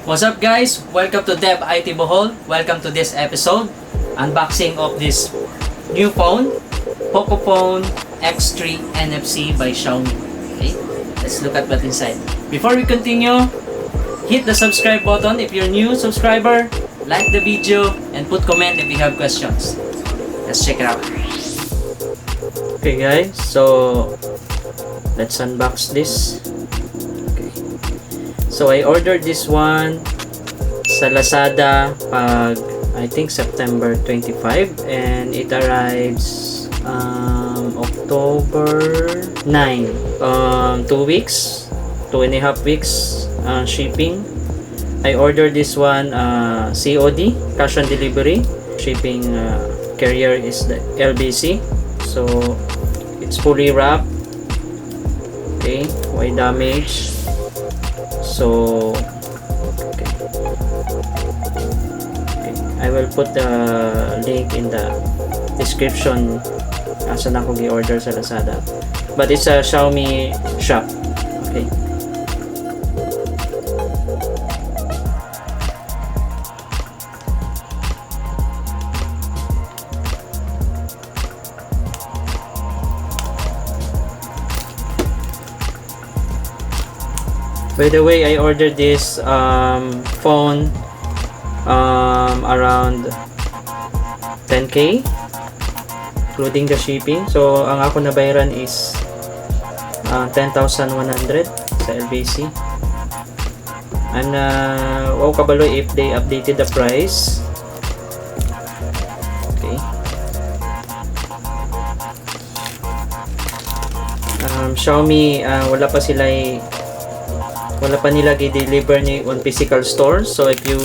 What's up guys? Welcome to Dev IT Bohol. Welcome to this episode. Unboxing of this new phone, Pocophone X3 NFC by Xiaomi. Okay, let's look at what's inside. Before we continue, hit the subscribe button if you're new subscriber, like the video, and put comment if you have questions. Let's check it out. Okay guys, so let's unbox this. So I ordered this one sa Lazada pag I think September 25 and it arrives October 9. 2 weeks, 2.5 weeks shipping. I ordered this one COD, cash on delivery. Shipping carrier is the LBC. So it's fully wrapped. Okay, why damage? So okay. I will put the link in the description saan ako gi-order sa Lazada, but it's a Xiaomi shop. Okay, by the way, I ordered this phone around 10k including the shipping. So ang ako nabayaran is 10,100 sa LBC. And wow kabalo if they updated the price. Okay, Xiaomi wala pa nila i-deliver ni on physical store. So if you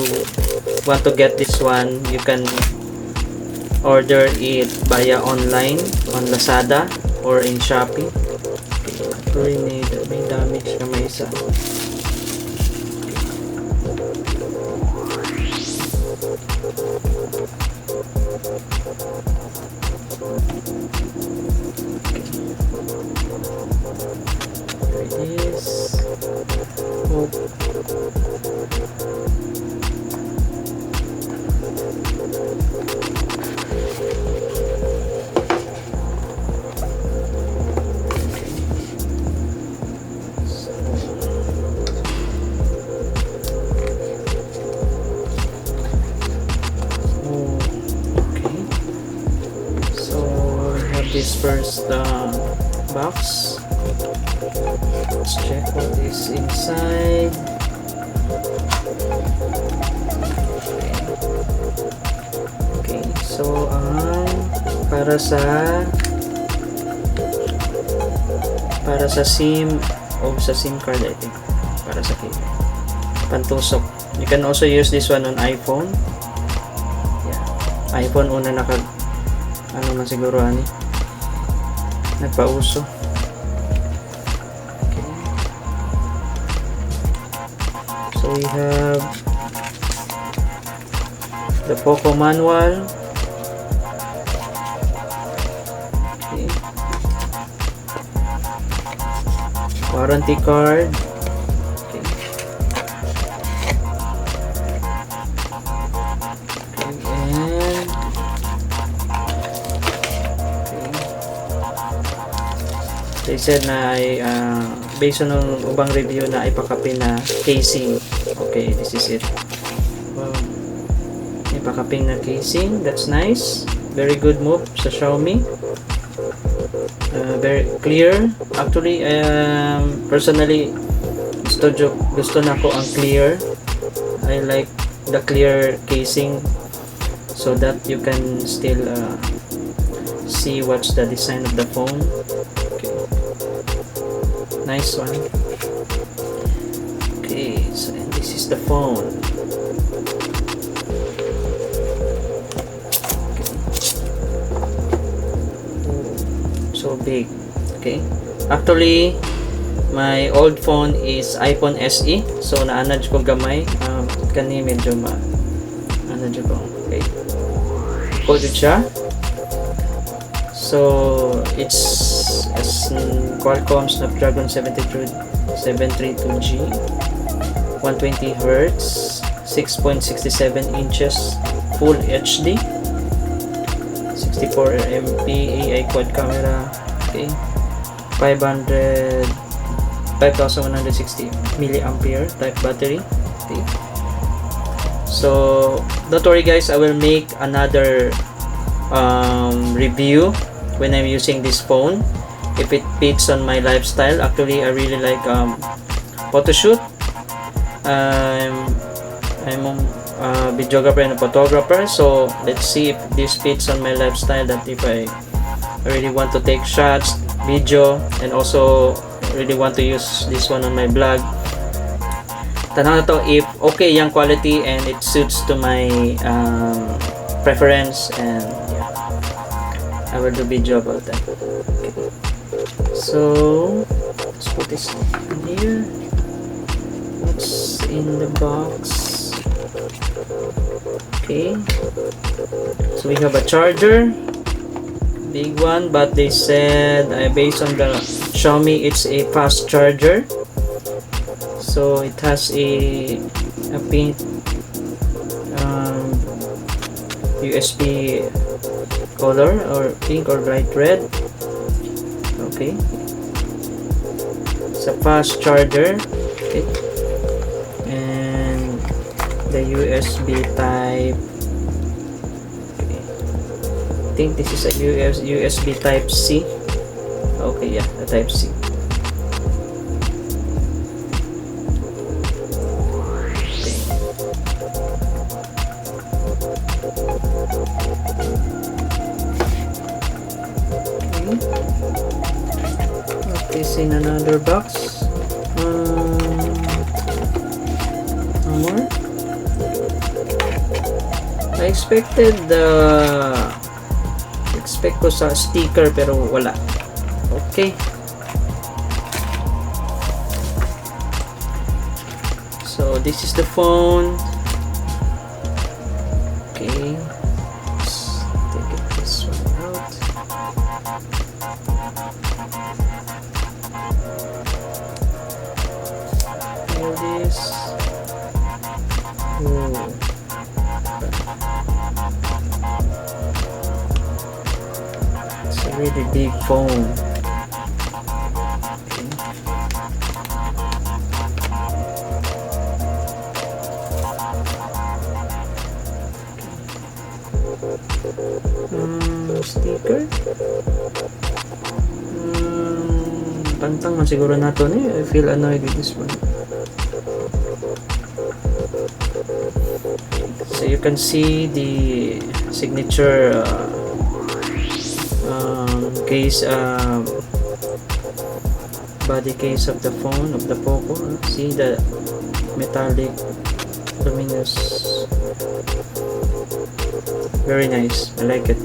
want to get this one, you can order it via online on Lazada or in Shopee. Okay, may damage na may isa. This first box. Let's check what is inside. Okay, so para sa SIM o sa SIM card, I think para sa pantusok. You can also use this one on iPhone. Yeah, iPhone una man siguro ani nagpauso. Okay. So we have the Poco manual. Okay. Warranty card. Okay. And they said na ay based on ubang review na ipakapin na casing. Okay, this is it. Wow. Ipakapin na casing. That's nice. Very good move sa Xiaomi. Very clear. Actually, personally, gusto na ko ang clear. I like the clear casing so that you can still see what's the design of the phone. Nice one. Okay, so and this is the phone. Okay. So big. Okay. Actually, my old phone is iPhone SE. So naanad ko gamay. Kani medyo anad ko. Okay. Coded siya. So it's Qualcomm Snapdragon 732G. 120 Hz, 6.67 inches, Full HD, 64 MP AI quad camera, okay, 5160 milliampere type battery, okay. So don't worry guys, I will make another review when I'm using this phone if it fits on my lifestyle. Actually, I really like photo shoot. I'm a videographer and a photographer, so let's see if this fits on my lifestyle, that if I really want to take shots, video, and also really want to use this one on my blog. Tanong na to if okay yung quality and it suits to my preference, and yeah, I will do video about that. Okay. So let's put this in here. What's in the box? Okay, so we have a charger, big one, but they said based on the Xiaomi it's a fast charger, so it has a pink USB color, or pink or bright red. Okay, it's a fast charger. Okay, and the USB type, okay, I think this is a USB type C. Okay, yeah, the type C. Okay, put this in another box. More. I expected expect ko sa sticker pero wala. Okay, so this is the phone. Okay, let's take this one out. Here this. Oh. It's a really big phone. Sticker. Pantang man siguro nato ni. I feel annoyed with this one. So you can see the signature case, body case of the phone, of the Poco. See the metallic luminous, very nice, I like it.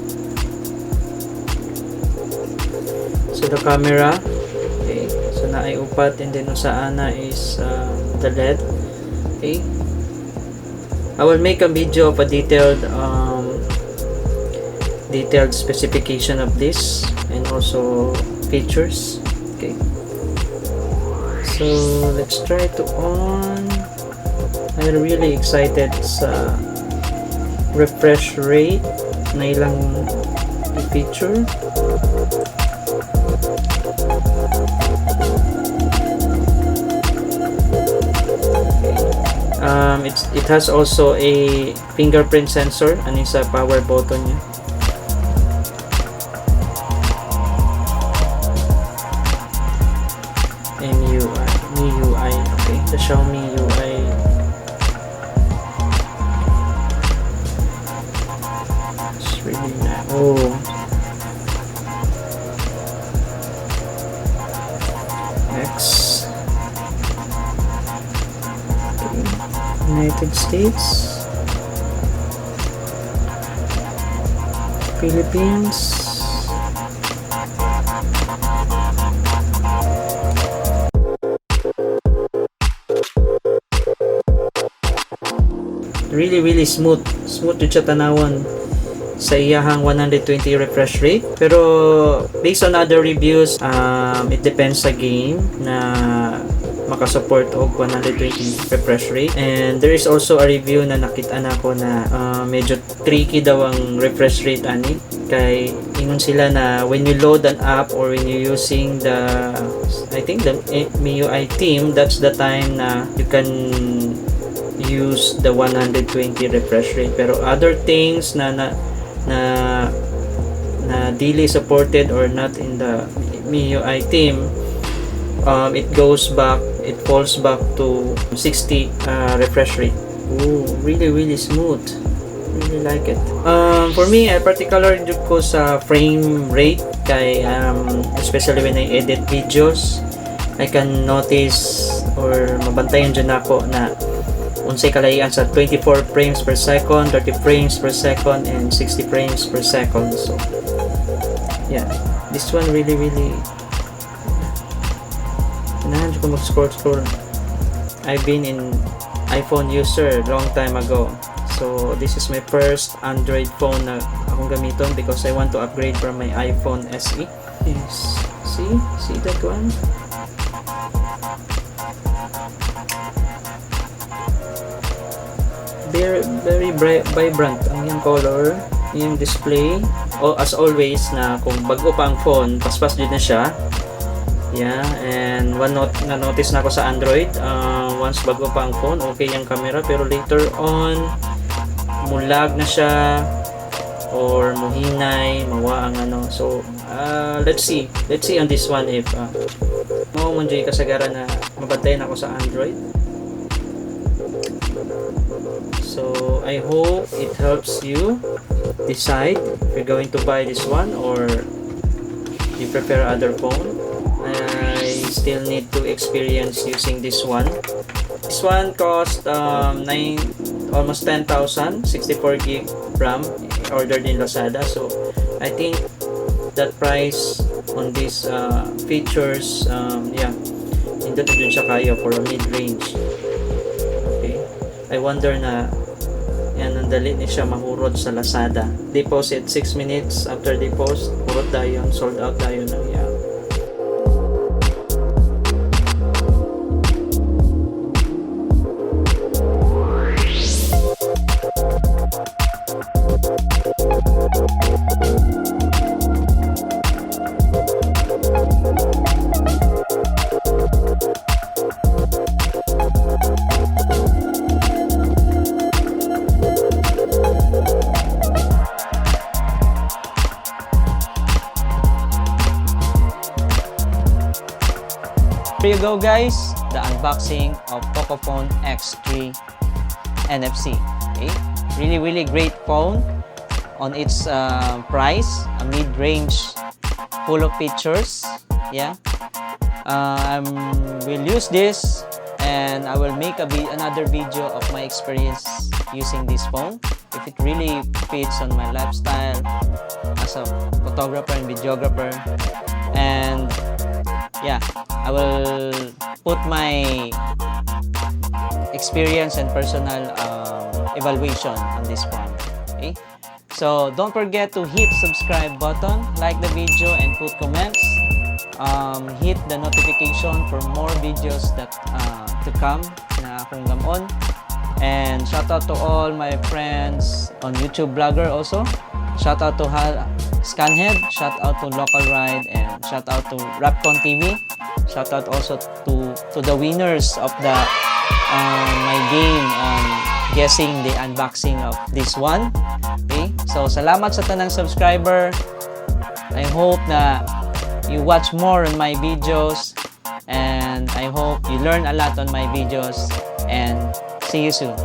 So the camera, okay, so na ay upat, and then sa ana is the LED. Okay, I will make a video of a detailed specification of this and also features. Okay, so let's try to on. I'm really excited sa refresh rate na ilang feature. It has also a fingerprint sensor, and isa power button niya. MIUI, okay, the Xiaomi UI. It's really nice. Oh, X. United States, Philippines, really smooth yung siya tanawon sa iyahang 120 refresh rate. Pero based on other reviews, it depends sa game na makasupport og 120 refresh rate. And there is also a review na nakita na ko na medyo tricky daw ang refresh rate ani, kay ingon sila na when you load an app or when you using the, I think the MIUI team, that's the time na you can use the 120 refresh rate. Pero other things na daily supported or not in the MIUI team, it falls back to 60 refresh rate. Ooh, really smooth. Really like it. For me, I particular ko sa frame rate, kay especially when I edit videos, I can notice or mabantayan dyan ako na unsay kalayan sa 24 frames per second, 30 frames per second, and 60 frames per second. So yeah, this one really kailangan ko mag-scroll. I've been an iPhone user long time ago, so this is my first Android phone na akong gamiton because I want to upgrade from my iPhone SE. Yes. See that one? Very vibrant ang yung color, yung display. As always, na kung bago pa ang phone, paspas din na siya. Yeah, and na notice na ako sa Android, once bago pa ang phone, okay yung camera, pero later on mulag na siya or muhinay, mawa ang ano. So let's see on this one if mo manjoy kasagaran na mabantayan ako sa Android. So I hope it helps you decide if you're going to buy this one or you prefer other phone. I still need to experience using this one. This one cost almost 10,000, 64 gig RAM, ordered in Lazada. So I think that price on these features, yeah, hindi din siya kaya for a mid-range. Okay, I wonder na yan, ang dali ni siya mahurot sa Lazada. Deposit 6 minutes after deposit, hurot dayon, sold out dayon na. Yeah. Here you go guys, the unboxing of Pocophone X3 NFC. Okay, really great phone on its price, a mid-range, full of features. Yeah, will use this and I will make another video of my experience using this phone, if it really fits on my lifestyle as a photographer and videographer. And yeah, I will put my experience and personal evaluation on this phone. Okay, so don't forget to hit subscribe button, like the video, and put comments. Hit the notification for more videos that to come na akong gamon. And shout out to all my friends on YouTube Blogger also. Shout out to Scanhead, shout out to Local Ride, and shout out to Rapcon TV. Shout out also to the winners of the my game on guessing the unboxing of this one. Okay, so salamat sa tanang subscriber. I hope na you watch more on my videos, and I hope you learn a lot on my videos, and see you soon.